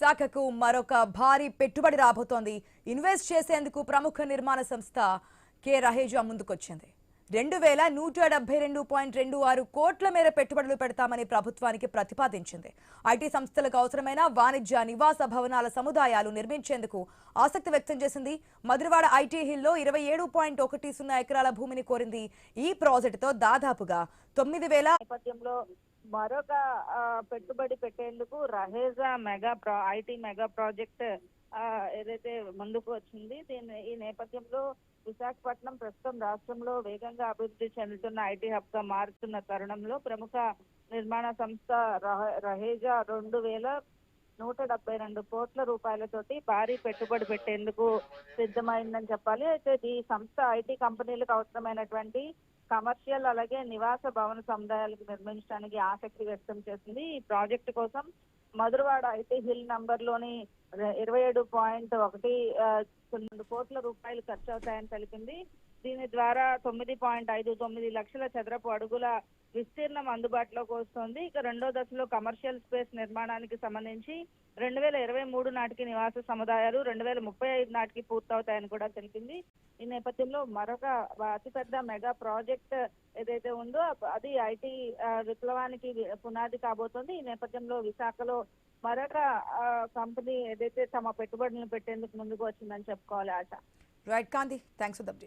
శాఖకు మరొక భారీ పెట్టుబడి రాబోతోంది. ఇన్వెస్ట్ చేసేందుకు ప్రముఖ నిర్మాణ సంస్థ కే రహేజా ముందుకొచ్చింది. 2172.26 కోట్ల మేర పెట్టుబడులు పెడతామని ప్రభుత్వానికి ప్రతిపాదించింది. ఐటీ సంస్థలకు అవసరమైన వాణిజ్య నివాస భవనాల సముదాయాలు నిర్మించేందుకు ఆసక్తి వ్యక్తం చేసింది. మధురవాడ ఐటీ హిల్లో 27.10 ఎకరాల భూమిని కోరింది. ఈ ప్రాజెక్టుతో దాదాపుగా 9000 నేపథ్యంలో మరొక పెట్టుబడి పెట్టేందుకు రహేజా ఐటీ మెగా ప్రాజెక్ట్ ఏదైతే ముందుకు వచ్చింది. ఈ నేపథ్యంలో విశాఖపట్నం ప్రస్తుతం రాష్ట్రంలో వేగంగా అభివృద్ధి చెందుతున్న ఐటీ హబ్ గా మారుతున్న తరుణంలో ప్రముఖ నిర్మాణ సంస్థ రహేజా 2172 కోట్ల రూపాయలతోటి భారీ పెట్టుబడి పెట్టేందుకు సిద్ధమైందని చెప్పాలి. అయితే ఈ సంస్థ ఐటీ కంపెనీలకు అవసరమైనటువంటి కమర్షియల్ అలాగే నివాస భవన సముదాయాలకు నిర్మించడానికి ఆసక్తి వ్యక్తం చేసింది. ఈ ప్రాజెక్టు కోసం మధురవాడ ఐటీ హిల్ నంబర్లోని 27.19 కోట్ల రూపాయలు ఖర్చు అవుతాయని తెలిపింది. దీని ద్వారా 9.59 లక్షల చదరపు అడుగుల విస్తీర్ణం అందుబాటులోకి వస్తుంది. ఇక రెండో దశలో కమర్షియల్ స్పేస్ నిర్మాణానికి సంబంధించి 2023 నాటికి నివాస సముదాయాలు 2035 నాటికి పూర్తవుతాయని కూడా తెలిపింది. ఈ నేపథ్యంలో మరొక అతిపెద్ద మెగా ప్రాజెక్ట్ ఏదైతే ఉందో అది ఐటీ విప్లవానికి పునాది కాబోతోంది. ఈ నేపథ్యంలో విశాఖలో మరొక కంపెనీ ఏదైతే తమ పెట్టుబడులను పెట్టేందుకు ముందుకు వచ్చిందని చెప్పుకోవాలి. ఆశ. Right Kanthi, thanks for the